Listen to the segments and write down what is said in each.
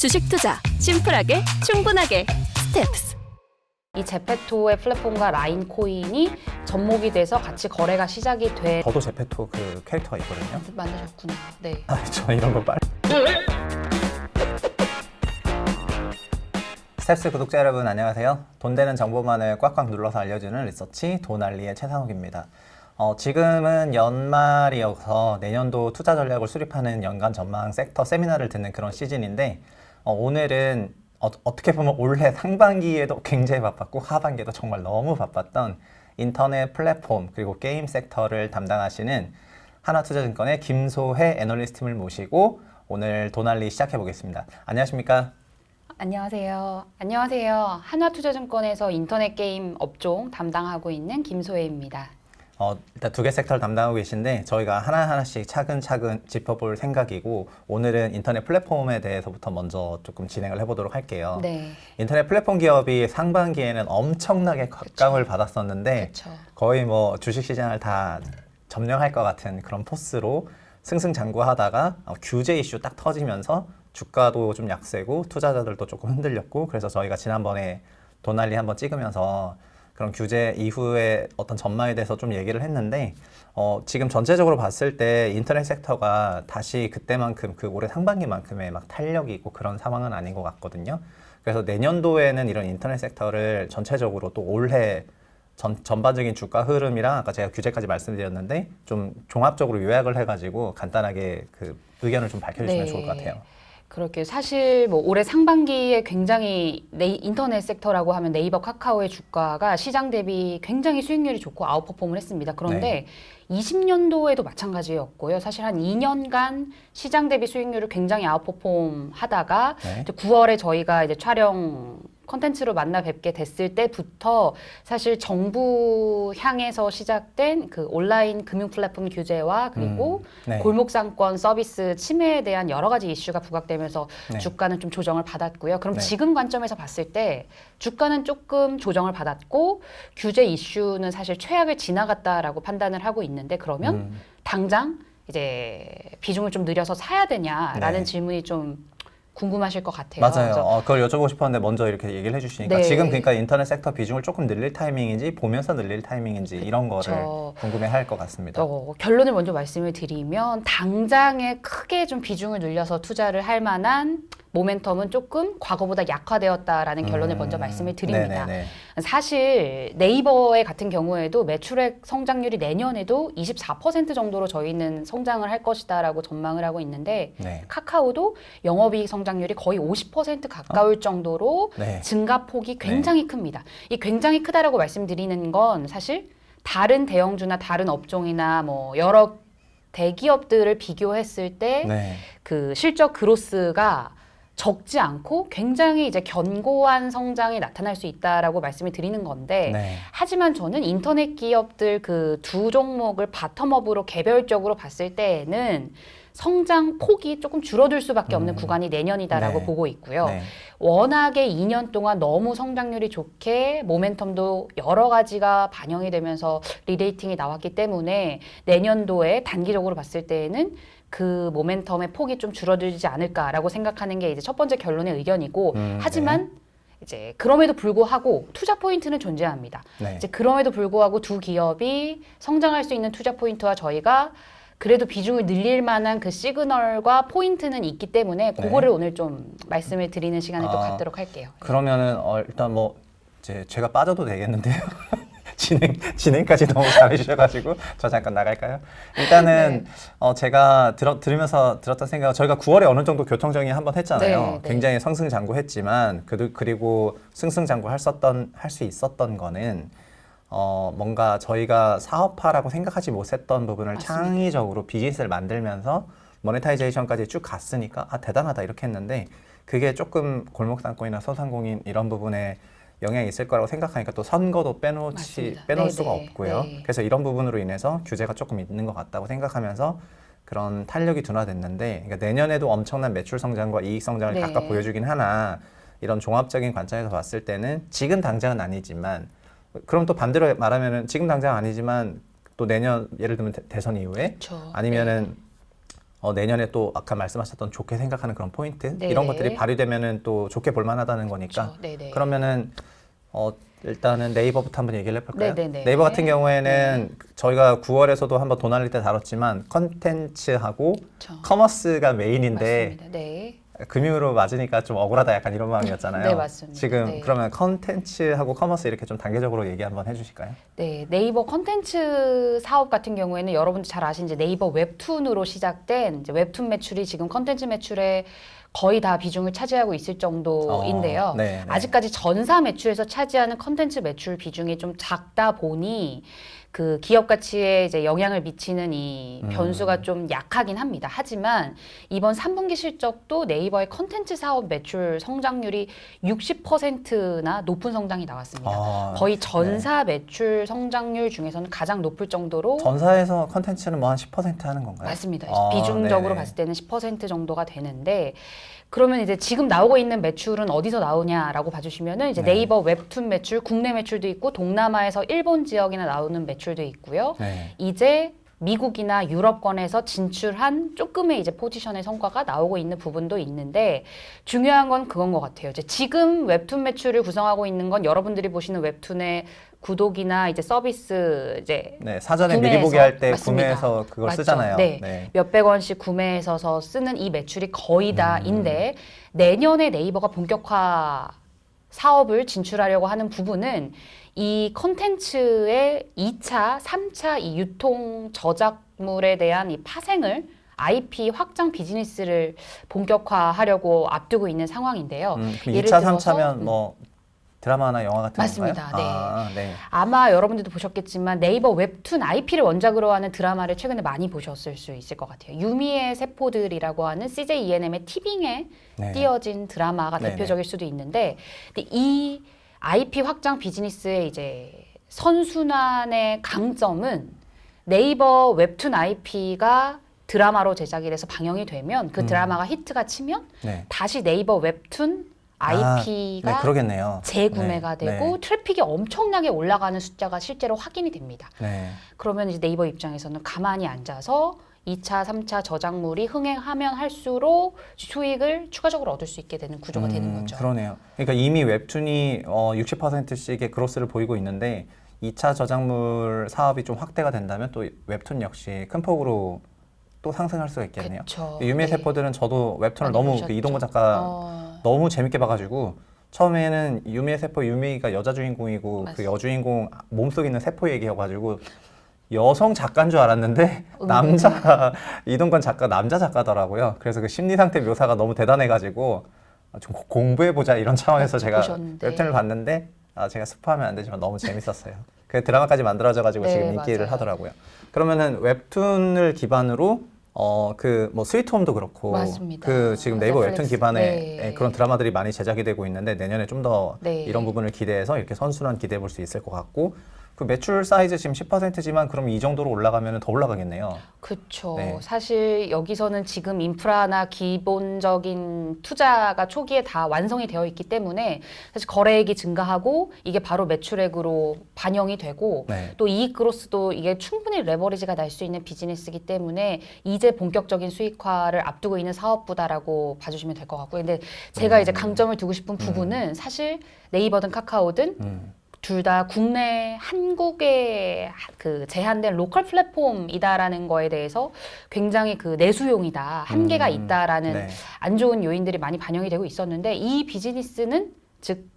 주식 투자 심플하게 충분하게 스텝스. 이 제페토의 플랫폼과 라인코인이 접목이 돼서 같이 거래가 시작이 돼. 저도 제페토 그 캐릭터가 있거든요. 만드셨구나. 네. 저 이런 거 빨리. 스텝스 구독자 여러분 안녕하세요. 돈 되는 정보만을 꽉꽉 눌러서 알려주는 리서치 돈알리의 최상욱입니다. 지금은 연말이어서 내년도 투자 전략을 수립하는 연간 전망 섹터 세미나를 듣는 그런 시즌인데 오늘은 어떻게 보면 올해 상반기에도 굉장히 바빴고 하반기에도 정말 너무 바빴던 인터넷 플랫폼 그리고 게임 섹터를 담당하시는 하나투자증권의 김소혜 애널리스트님을 모시고 오늘 돈알리 시작해 보겠습니다. 안녕하십니까? 안녕하세요. 안녕하세요. 한화투자증권에서 인터넷 게임 업종 담당하고 있는 김소혜입니다. 일단 두 개 섹터를 담당하고 계신데 저희가 하나하나씩 차근차근 짚어볼 생각이고 오늘은 인터넷 플랫폼에 대해서부터 먼저 조금 진행을 해보도록 할게요. 네. 인터넷 플랫폼 기업이 상반기에는 엄청나게 각광을 받았었는데 그쵸. 거의 뭐 주식시장을 다 점령할 것 같은 그런 포스로 승승장구하다가 규제 이슈 딱 터지면서 주가도 좀 약세고 투자자들도 조금 흔들렸고 그래서 저희가 지난번에 돈알리 한번 찍으면서 그런 규제 이후에 어떤 전망에 대해서 좀 얘기를 했는데 지금 전체적으로 봤을 때 인터넷 섹터가 다시 그때만큼 그 올해 상반기만큼의 막 탄력이 있고 그런 상황은 아닌 것 같거든요. 그래서 내년도에는 이런 인터넷 섹터를 전체적으로 또 올해 전반적인 주가 흐름이랑 아까 제가 규제까지 말씀드렸는데 좀 종합적으로 요약을 해가지고 간단하게 그 의견을 좀 밝혀주시면 네. 좋을 것 같아요. 그렇게 사실 뭐 올해 상반기에 굉장히 인터넷 섹터라고 하면 네이버, 카카오의 주가가 시장 대비 굉장히 수익률이 좋고 아웃퍼폼을 했습니다. 그런데 20년도에도 마찬가지였고요. 사실 한 2년간 시장 대비 수익률을 굉장히 아웃퍼폼 하다가 이제 9월에 저희가 이제 촬영 컨텐츠로 만나 뵙게 됐을 때부터 사실 정부 향해서 시작된 그 온라인 금융 플랫폼 규제와 그리고 골목상권 서비스 침해에 대한 여러 가지 이슈가 부각되면서 주가는 좀 조정을 받았고요. 그럼 지금 관점에서 봤을 때 주가는 조금 조정을 받았고 규제 이슈는 사실 최악을 지나갔다라고 판단을 하고 있는데 그러면 당장 이제 비중을 좀 늘려서 사야 되냐라는 질문이 좀 궁금하실 것 같아요. 맞아요. 그걸 여쭤보고 싶었는데 먼저 이렇게 얘기를 해주시니까 지금 그러니까 인터넷 섹터 비중을 조금 늘릴 타이밍인지 보면서 늘릴 타이밍인지 이런 거를 궁금해할 것 같습니다. 결론을 먼저 말씀을 드리면 당장에 크게 좀 비중을 늘려서 투자를 할 만한 모멘텀은 조금 과거보다 약화되었다라는 결론을 먼저 말씀을 드립니다. 사실 네이버의 같은 경우에도 매출액 성장률이 내년에도 24% 정도로 저희는 성장을 할 것이다라고 전망을 하고 있는데 카카오도 영업이익 성장률이 거의 50% 가까울 정도로 증가폭이 굉장히 큽니다. 이 굉장히 크다라고 말씀드리는 건 사실 다른 대형주나 다른 업종이나 뭐 여러 대기업들을 비교했을 때 그 실적 그로스가 적지 않고 굉장히 이제 견고한 성장이 나타날 수 있다라고 말씀을 드리는 건데 하지만 저는 인터넷 기업들 그 두 종목을 바텀업으로 개별적으로 봤을 때에는 성장 폭이 조금 줄어들 수밖에 없는 구간이 내년이다라고 보고 있고요. 워낙에 2년 동안 너무 성장률이 좋게 모멘텀도 여러 가지가 반영이 되면서 리레이팅이 나왔기 때문에 내년도에 단기적으로 봤을 때에는 그 모멘텀의 폭이 좀 줄어들지 않을까라고 생각하는 게 이제 첫 번째 결론의 의견이고 하지만 이제 그럼에도 불구하고 투자 포인트는 존재합니다. 이제 그럼에도 불구하고 두 기업이 성장할 수 있는 투자 포인트와 저희가 그래도 비중을 늘릴 만한 그 시그널과 포인트는 있기 때문에 그거를 오늘 좀 말씀을 드리는 시간을 또 갖도록 할게요. 그러면은 일단 뭐 제가 빠져도 되겠는데요. 진행까지 너무 잘해주셔가지고 저 잠깐 나갈까요? 일단은 제가 들으면서 들었던 생각은 저희가 9월에 어느 정도 교통정리 한번 했잖아요. 굉장히 승승장구했지만 그리고 승승장구 할 수 있었던 거는 뭔가 저희가 사업화라고 생각하지 못했던 부분을 창의적으로 비즈니스를 만들면서 모네타이제이션까지 쭉 갔으니까 대단하다 이렇게 했는데 그게 조금 골목상권이나 소상공인 이런 부분에 영향이 있을 거라고 생각하니까 또 선거도 빼놓을 수가 없고요. 그래서 이런 부분으로 인해서 규제가 조금 있는 것 같다고 생각하면서 그런 탄력이 둔화됐는데 그러니까 내년에도 엄청난 매출 성장과 이익 성장을 각각 보여주긴 하나 이런 종합적인 관점에서 봤을 때는 지금 당장은 아니지만 그럼 또 반대로 말하면은 지금 당장 아니지만 또 내년 예를 들면 대선 이후에 아니면은 내년에 또 아까 말씀하셨던 좋게 생각하는 그런 포인트 네. 이런 것들이 발휘되면은 또 좋게 볼만하다는 거니까 그렇죠. 네네. 그러면은 일단은 네이버부터 한번 얘기를 해볼까요? 네네네. 네이버 같은 경우에는 저희가 9월에서도 한번 돈 알릴 때 다뤘지만 컨텐츠하고 그렇죠. 커머스가 메인인데 맞습니다. 네. 금융으로 맞으니까 좀 억울하다 약간 이런 마음이었잖아요. 네, 맞습니다. 지금 네. 그러면 컨텐츠하고 커머스 이렇게 좀 단계적으로 얘기 한번 해주실까요? 네, 네이버 컨텐츠 사업 같은 경우에는 여러분들 잘 아신 이제 네이버 웹툰으로 시작된 이제 웹툰 매출이 지금 컨텐츠 매출에 거의 다 비중을 차지하고 있을 정도인데요. 네, 네. 아직까지 전사 매출에서 차지하는 컨텐츠 매출 비중이 좀 작다 보니 그 기업 가치에 이제 영향을 미치는 이 변수가 좀 약하긴 합니다. 하지만 이번 3분기 실적도 네이버의 컨텐츠 사업 매출 성장률이 60%나 높은 성장이 나왔습니다. 거의 전사 매출 성장률 중에서는 가장 높을 정도로 전사에서 컨텐츠는 뭐 한 10% 하는 건가요? 맞습니다. 비중적으로 네네. 봤을 때는 10% 정도가 되는데 그러면 이제 지금 나오고 있는 매출은 어디서 나오냐라고 봐주시면은 이제 네. 네이버 웹툰 매출, 국내 매출도 있고 동남아에서 일본 지역이나 나오는 매출도 있고요. 네. 이제 미국이나 유럽권에서 진출한 조금의 이제 포지션의 성과가 나오고 있는 부분도 있는데 중요한 건 그건 것 같아요. 이제 지금 웹툰 매출을 구성하고 있는 건 여러분들이 보시는 웹툰의 구독이나 이제 서비스 이제 네, 사전에 구매해서, 미리 보기 할 때 맞습니다. 구매해서 그걸 맞죠. 쓰잖아요. 네. 몇백 원씩 구매해서 쓰는 이 매출이 거의 다인데 내년에 네이버가 본격화 사업을 진출하려고 하는 부분은 이 컨텐츠의 2차, 3차 이 유통 저작물에 대한 이 파생을 IP 확장 비즈니스를 본격화하려고 앞두고 있는 상황인데요. 그럼 예를 2차, 들어서 3차면 뭐 드라마나 영화 같은 맞습니다. 건가요? 네. 네. 아마 여러분들도 보셨겠지만 네이버 웹툰 IP를 원작으로 하는 드라마를 최근에 많이 보셨을 수 있을 것 같아요. 유미의 세포들이라고 하는 CJ ENM의 티빙에 네. 띄어진 드라마가 네네. 대표적일 수도 있는데 근데 이 IP 확장 비즈니스의 이제 선순환의 강점은 네이버 웹툰 IP가 드라마로 제작이 돼서 방영이 되면 그 드라마가 히트가 치면 네. 다시 네이버 웹툰 IP가 네, 그러겠네요. 재구매가 네, 되고 네. 트래픽이 엄청나게 올라가는 숫자가 실제로 확인이 됩니다. 네. 그러면 이제 네이버 입장에서는 가만히 앉아서 2차, 3차 저작물이 흥행하면 할수록 수익을 추가적으로 얻을 수 있게 되는 구조가 되는 거죠. 그러네요. 그러니까 이미 웹툰이 60%씩의 그로스를 보이고 있는데 2차 저작물 사업이 좀 확대가 된다면 또 웹툰 역시 큰 폭으로 또 상승할 수가 있겠네요. 그쵸. 유미의 네. 세포들은 저도 웹툰을 많이 너무 그 보셨죠? 이동건 작가 너무 재밌게 봐가지고 처음에는 유미의 세포 유미가 여자 주인공이고 그 맞습니다. 여주인공 몸속에 있는 세포 얘기여가지고 여성 작가인 줄 알았는데 남자 이동건 작가 남자 작가더라고요. 그래서 그 심리 상태 묘사가 너무 대단해가지고 좀 공부해 보자 이런 차원에서 제가 보셨는데. 웹툰을 봤는데 제가 스포하면 안 되지만 너무 재밌었어요. 그 드라마까지 만들어져가지고 네, 지금 인기를 맞아요. 하더라고요. 그러면은 웹툰을 기반으로 그 뭐 스위트홈도 그렇고 맞습니다. 그 지금 네이버 웹툰 넷플릭스. 기반의 네. 그런 드라마들이 많이 제작이 되고 있는데 내년에 좀 더 네. 이런 부분을 기대해서 이렇게 선순환 기대해 볼 수 있을 것 같고 그 매출 사이즈 지금 10%지만 그럼 이 정도로 올라가면 더 올라가겠네요. 그렇죠. 네. 사실 여기서는 지금 인프라나 기본적인 투자가 초기에 다 완성이 되어 있기 때문에 사실 거래액이 증가하고 이게 바로 매출액으로 반영이 되고 네. 또 이익 그로스도 이게 충분히 레버리지가 날 수 있는 비즈니스이기 때문에 이제 본격적인 수익화를 앞두고 있는 사업부다라고 봐주시면 될 것 같고요. 근데 제가 이제 강점을 두고 싶은 부분은 사실 네이버든 카카오든 둘 다 국내 한국의 그 제한된 로컬 플랫폼이다라는 거에 대해서 굉장히 그 내수용이다, 한계가 있다라는 네. 안 좋은 요인들이 많이 반영이 되고 있었는데 이 비즈니스는 즉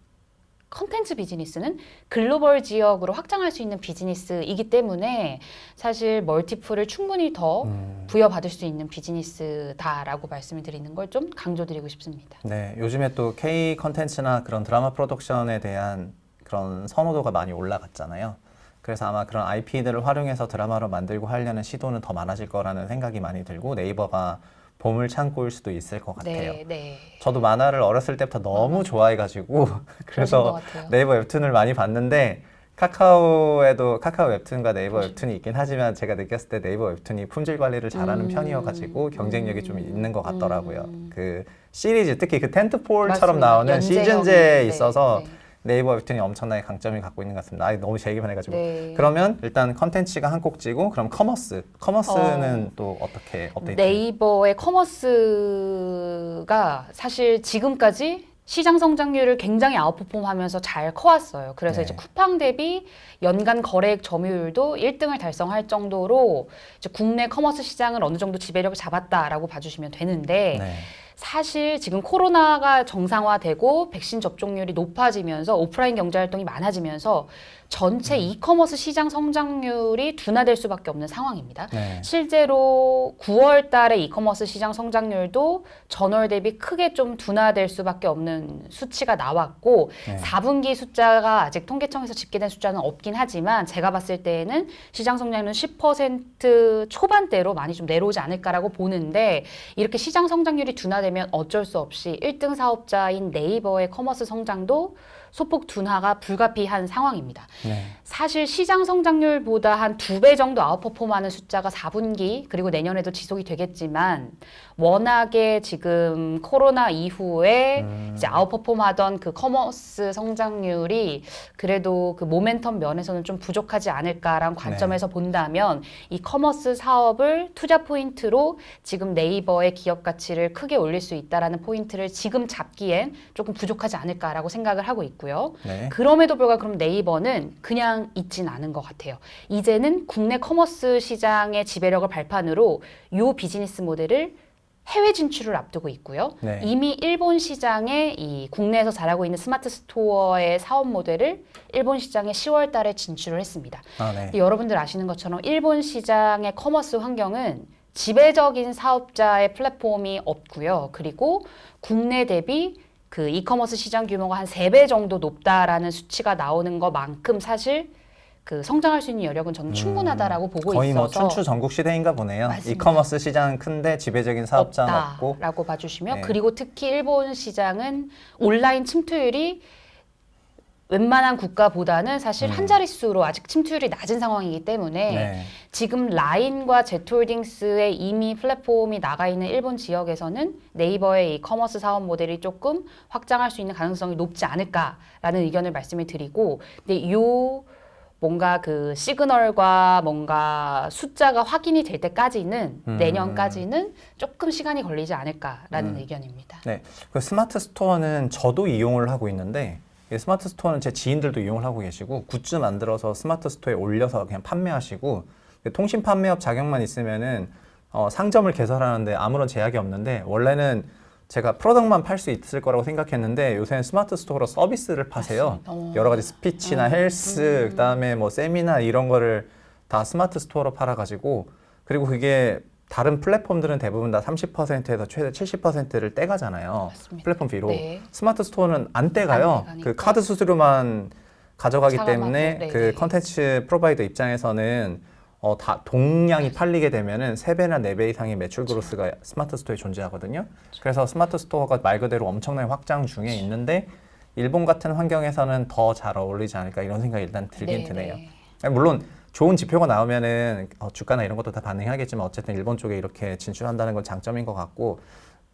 컨텐츠 비즈니스는 글로벌 지역으로 확장할 수 있는 비즈니스이기 때문에 사실 멀티플을 충분히 더 부여받을 수 있는 비즈니스다라고 말씀을 드리는 걸 좀 강조드리고 싶습니다. 네, 요즘에 또 K 컨텐츠나 그런 드라마 프로덕션에 대한 그런 선호도가 많이 올라갔잖아요. 그래서 아마 그런 IP들을 활용해서 드라마로 만들고 하려는 시도는 더 많아질 거라는 생각이 많이 들고 네이버가 보물 창고일 수도 있을 것 같아요. 네, 네. 저도 만화를 어렸을 때부터 너무 좋아해가지고 그러신 것 그래서 같아요. 네이버 웹툰을 많이 봤는데 카카오에도 카카오 웹툰과 네이버 웹툰이 있긴 하지만 제가 느꼈을 때 네이버 웹툰이 품질 관리를 잘하는 편이어가지고 경쟁력이 좀 있는 것 같더라고요. 그 시리즈 특히 그 텐트폴처럼 맞습니다. 나오는 연재형이, 시즌제에 네, 있어서 네. 네이버 웹툰이 엄청나게 강점을 갖고 있는 것 같습니다. 너무 제 얘기만 해가지고. 네. 그러면 일단 컨텐츠가 한 꼭지고 그럼 커머스는 또 어떻게 업데이트? 네이버의 커머스가 사실 지금까지 시장 성장률을 굉장히 아웃퍼폼하면서 잘 커왔어요. 그래서 네. 이제 쿠팡 대비 연간 거래액 점유율도 1등을 달성할 정도로 이제 국내 커머스 시장을 어느 정도 지배력을 잡았다라고 봐주시면 되는데 네. 사실 지금 코로나가 정상화되고 백신 접종률이 높아지면서 오프라인 경제 활동이 많아지면서 전체 이커머스 시장 성장률이 둔화될 수밖에 없는 상황입니다. 네. 실제로 9월 달에 이커머스 시장 성장률도 전월 대비 크게 좀 둔화될 수밖에 없는 수치가 나왔고 네. 4분기 숫자가 아직 통계청에서 집계된 숫자는 없긴 하지만 제가 봤을 때에는 시장 성장률은 10% 초반대로 많이 좀 내려오지 않을까라고 보는데 이렇게 시장 성장률이 둔화되면 어쩔 수 없이 1등 사업자인 네이버의 커머스 성장도 소폭 둔화가 불가피한 상황입니다. 네. 사실 시장 성장률보다 한 2배 정도 아웃퍼폼하는 숫자가 4분기 그리고 내년에도 지속이 되겠지만 워낙에 지금 코로나 이후에 이제 아웃퍼폼하던 그 커머스 성장률이 그래도 그 모멘텀 면에서는 좀 부족하지 않을까라는 관점에서 본다면 이 커머스 사업을 투자 포인트로 지금 네이버의 기업 가치를 크게 올릴 수 있다라는 포인트를 지금 잡기엔 조금 부족하지 않을까라고 생각을 하고 있고요. 네. 그럼에도 불구하고 그럼 네이버는 그냥 있진 않은 것 같아요. 이제는 국내 커머스 시장의 지배력을 발판으로 이 비즈니스 모델을 해외 진출을 앞두고 있고요. 네. 이미 일본 시장에 이 국내에서 잘하고 있는 스마트 스토어의 사업 모델을 일본 시장에 10월 달에 진출을 했습니다. 네. 여러분들 아시는 것처럼 일본 시장의 커머스 환경은 지배적인 사업자의 플랫폼이 없고요. 그리고 국내 대비 그 이커머스 시장 규모가 한 3배 정도 높다라는 수치가 나오는 것만큼 사실 그 성장할 수 있는 여력은 저는 충분하다라고 보고 거의 있어서 뭐 춘추 전국 시대인가 보네요. 맞습니다. 이커머스 시장은 큰데 지배적인 사업자는 없고. 없다라고 봐주시면 네. 그리고 특히 일본 시장은 온라인 침투율이 웬만한 국가보다는 사실 한 자릿수로 아직 침투율이 낮은 상황이기 때문에 네. 지금 라인과 제트홀딩스의 이미 플랫폼이 나가 있는 일본 지역에서는 네이버의 이 커머스 사업 모델이 조금 확장할 수 있는 가능성이 높지 않을까라는 의견을 말씀을 드리고 근데 요 뭔가 그 시그널과 뭔가 숫자가 확인이 될 때까지는 내년까지는 조금 시간이 걸리지 않을까라는 의견입니다. 네. 그 스마트 스토어는 저도 이용을 하고 있는데 이 스마트 스토어는 제 지인들도 이용을 하고 계시고 굿즈 만들어서 스마트 스토어에 올려서 그냥 판매하시고 통신 판매업 자격만 있으면은 상점을 개설하는데 아무런 제약이 없는데 원래는 제가 프로덕트만 팔 수 있을 거라고 생각했는데 요새는 스마트 스토어로 서비스를 파세요. 여러 가지 스피치나 헬스, 그다음에 뭐 세미나 이런 거를 다 스마트 스토어로 팔아가지고 그리고 그게 다른 플랫폼들은 대부분 다 30%에서 최대 70%를 떼가잖아요. 맞습니다. 플랫폼 비로. 네. 스마트 스토어는 안 떼가요. 안 떼가니까. 그 카드 수수료만 가져가기 차감하고, 때문에 네네. 그 컨텐츠 프로바이더 입장에서는 다 동량이 팔리게 되면은 3배나 4배 이상의 매출 그로스가 스마트 스토어에 존재하거든요. 그래서 스마트 스토어가 말 그대로 엄청나게 확장 중에 있는데 일본 같은 환경에서는 더 잘 어울리지 않을까 이런 생각이 일단 들긴 드네요. 물론 좋은 지표가 나오면은 주가나 이런 것도 다 반응하겠지만 어쨌든 일본 쪽에 이렇게 진출한다는 건 장점인 것 같고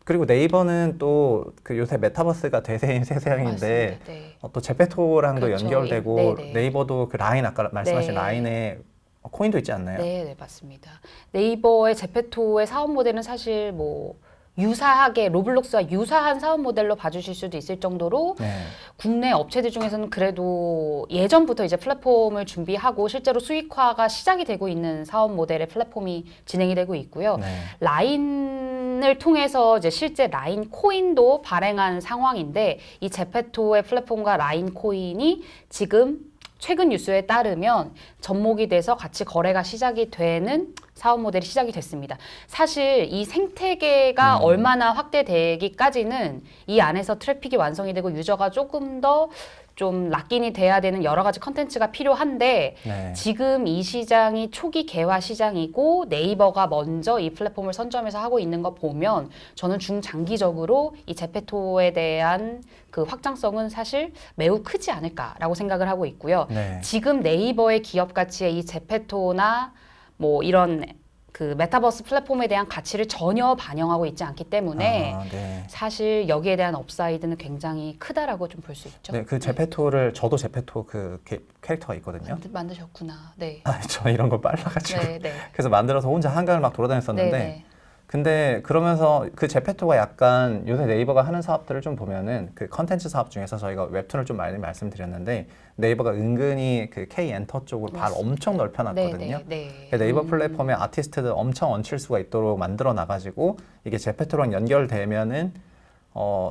그리고 네이버는 또 그 요새 메타버스가 대세인 세상인데 맞습니다. 네. 또 제페토랑도 그렇죠. 연결되고 네네. 네이버도 그 라인 아까 말씀하신 네. 라인에 코인도 있지 않나요? 네, 네, 맞습니다. 네이버의 제페토의 사업 모델은 사실 뭐 유사하게 로블록스와 유사한 사업 모델로 봐주실 수도 있을 정도로 네. 국내 업체들 중에서는 그래도 예전부터 이제 플랫폼을 준비하고 실제로 수익화가 시작이 되고 있는 사업 모델의 플랫폼이 진행이 되고 있고요. 네. 라인을 통해서 이제 실제 라인 코인도 발행한 상황인데 이 제페토의 플랫폼과 라인 코인이 지금 최근 뉴스에 따르면 접목이 돼서 같이 거래가 시작이 되는 사업 모델이 시작이 됐습니다. 사실 이 생태계가 얼마나 확대되기까지는 이 안에서 트래픽이 완성이 되고 유저가 조금 더 좀 락인이 돼야 되는 여러 가지 컨텐츠가 필요한데 네. 지금 이 시장이 초기 개화 시장이고 네이버가 먼저 이 플랫폼을 선점해서 하고 있는 거 보면 저는 중장기적으로 이 제페토에 대한 그 확장성은 사실 매우 크지 않을까라고 생각을 하고 있고요. 네. 지금 네이버의 기업 가치에 이 제페토나 뭐 이런 그 그 메타버스 플랫폼에 대한 가치를 전혀 반영하고 있지 않기 때문에 네. 사실 여기에 대한 업사이드는 굉장히 크다라고 좀 볼 수 있죠. 네, 그 제페토를 저도 제페토 그 캐릭터가 있거든요. 만드셨구나. 네. 저 이런 거 빨라가지고 네, 네. 그래서 만들어서 혼자 한강을 막 돌아다녔었는데 네, 네. 근데 그러면서 그 제페토가 약간 요새 네이버가 하는 사업들을 좀 보면은 그 컨텐츠 사업 중에서 저희가 웹툰을 좀 많이 말씀드렸는데 네이버가 은근히 그 K 엔터 쪽을 발 엄청 넓혀놨거든요. 네. 네이버 플랫폼에 아티스트들 엄청 얹힐 수가 있도록 만들어 놔가지고 이게 제페토랑 연결되면은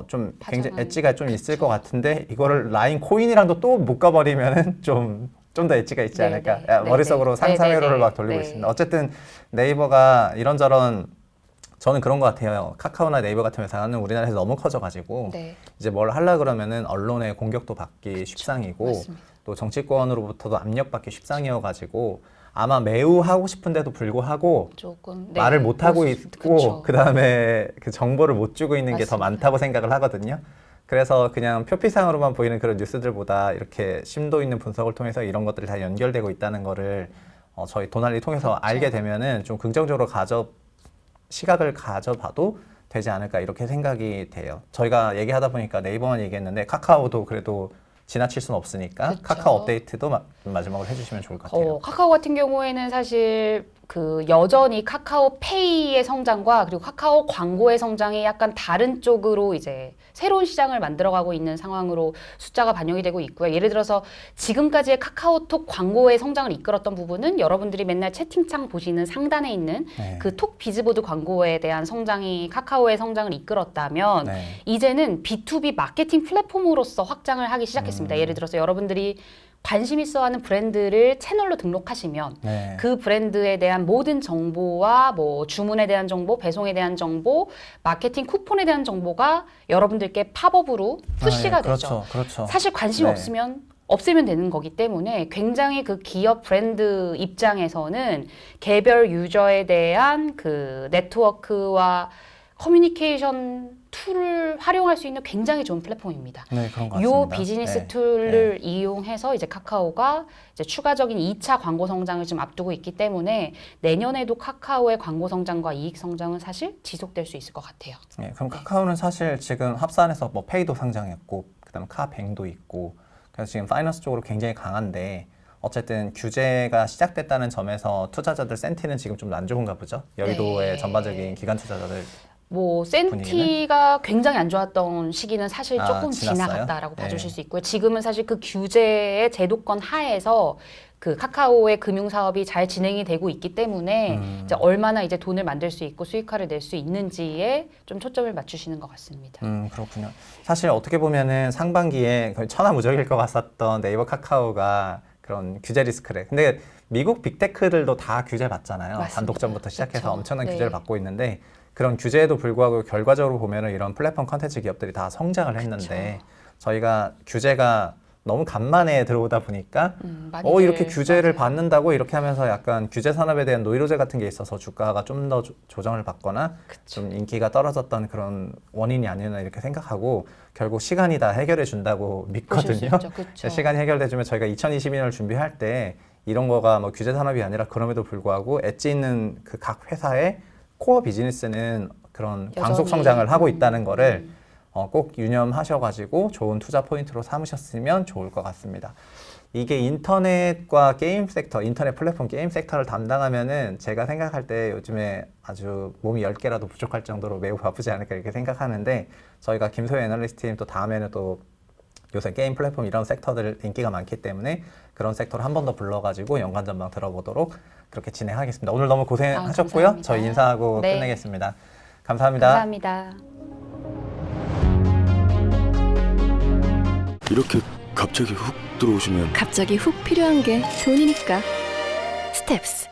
좀 굉장히 엣지가 좀 있을 것 같은데 이거를 라인 코인이랑도 또 묶어버리면은 좀 더 엣지가 있지 않을까. 머릿속으로 상상회로를 막 돌리고 있습니다. 어쨌든 네이버가 이런저런 저는 그런 것 같아요. 카카오나 네이버 같은 회사는 우리나라에서 너무 커져가지고 이제 뭘 하려 그러면은 언론의 공격도 받기 쉽상이고 맞습니다. 또 정치권으로부터도 압력받기 쉽상이어가지고 아마 매우 하고 싶은데도 불구하고 조금 말을 못 하고 있고 그 다음에 그 정보를 못 주고 있는 게 더 맞습니다. 많다고 생각을 하거든요. 그래서 그냥 표피상으로만 보이는 그런 뉴스들보다 이렇게 심도 있는 분석을 통해서 이런 것들이 다 연결되고 있다는 거를 저희 도날리 통해서 알게 되면은 좀 긍정적으로 시각을 가져봐도 되지 않을까 이렇게 생각이 돼요. 저희가 얘기하다 보니까 네이버만 얘기했는데 카카오도 그래도 지나칠 수는 없으니까 그쵸. 카카오 업데이트도 마지막으로 해주시면 좋을 것 같아요. 카카오 같은 경우에는 사실 그 여전히 카카오페이의 성장과 그리고 카카오 광고의 성장이 약간 다른 쪽으로 이제 새로운 시장을 만들어가고 있는 상황으로 숫자가 반영이 되고 있고요. 예를 들어서 지금까지의 카카오톡 광고의 성장을 이끌었던 부분은 여러분들이 맨날 채팅창 보시는 상단에 있는 그 톡 비즈보드 광고에 대한 성장이 카카오의 성장을 이끌었다면 이제는 B2B 마케팅 플랫폼으로서 확장을 하기 시작했습니다. 예를 들어서 여러분들이 관심 있어 하는 브랜드를 채널로 등록하시면 그 브랜드에 대한 모든 정보와 뭐 주문에 대한 정보, 배송에 대한 정보, 마케팅 쿠폰에 대한 정보가 여러분들께 팝업으로 푸시가 되죠. 그렇죠. 사실 관심 없으면 없애면 되는 거기 때문에 굉장히 그 기업 브랜드 입장에서는 개별 유저에 대한 그 네트워크와 커뮤니케이션 툴을 활용할 수 있는 굉장히 좋은 플랫폼입니다. 네, 그런 것 같습니다. 이 비즈니스 툴을 이용해서 이제 카카오가 이제 추가적인 2차 광고 성장을 좀 앞두고 있기 때문에 내년에도 카카오의 광고 성장과 이익 성장은 사실 지속될 수 있을 것 같아요. 네, 그럼 카카오는 사실 지금 합산해서 뭐 페이도 상장했고 그다음에 카뱅도 있고 그래서 지금 파이낸스 쪽으로 굉장히 강한데 어쨌든 규제가 시작됐다는 점에서 투자자들 센티는 지금 좀 안 좋은가 보죠. 여의도의 전반적인 기관 투자자들 뭐 센티가 굉장히 안 좋았던 시기는 사실 조금 지나갔다라고 봐주실 수 있고요. 지금은 사실 그 규제의 제도권 하에서 그 카카오의 금융 사업이 잘 진행이 되고 있기 때문에 이제 얼마나 이제 돈을 만들 수 있고 수익화를 낼 수 있는지에 좀 초점을 맞추시는 것 같습니다. 그렇군요. 사실 어떻게 보면은 상반기에 거의 천하무적일 것 같았던 네이버 카카오가 그런 규제 리스크를. 근데 미국 빅테크들도 다 규제 받잖아요. 맞습니다. 단독점부터 시작해서 그렇죠. 엄청난 규제를 받고 있는데 그런 규제에도 불구하고 결과적으로 보면은 이런 플랫폼 컨텐츠 기업들이 다 성장을 했는데 저희가 규제가 너무 간만에 들어오다 보니까 이렇게 규제를 받는다고 이렇게 하면서 약간 규제 산업에 대한 노이로제 같은 게 있어서 주가가 좀 더 조정을 받거나 좀 인기가 떨어졌던 그런 원인이 아니었나 이렇게 생각하고 결국 시간이 다 해결해 준다고 믿거든요. 시간이 해결돼 주면 저희가 2022년을 준비할 때 이런 거가 뭐 규제 산업이 아니라 그럼에도 불구하고 엣지 있는 그 각 회사의 코어 비즈니스는 그런 광속 성장을 하고 있다는 거를 꼭 유념하셔가지고 좋은 투자 포인트로 삼으셨으면 좋을 것 같습니다. 이게 인터넷과 게임 섹터, 인터넷 플랫폼 게임 섹터를 담당하면은 제가 생각할 때 요즘에 아주 몸이 10개라도 부족할 정도로 매우 바쁘지 않을까 이렇게 생각하는데 저희가 김소희 애널리스트 팀 또 다음에는 또 요새 게임 플랫폼 이런 섹터들 인기가 많기 때문에 그런 섹터를 한 번 더 불러가지고 연간 전망 들어보도록 그렇게 진행하겠습니다. 오늘 너무 고생하셨고요. 감사합니다. 저희 인사하고 끝내겠습니다. 감사합니다. 감사합니다. 이렇게 갑자기 훅 들어오시면 갑자기 훅 필요한 게 돈이니까. 스텝스.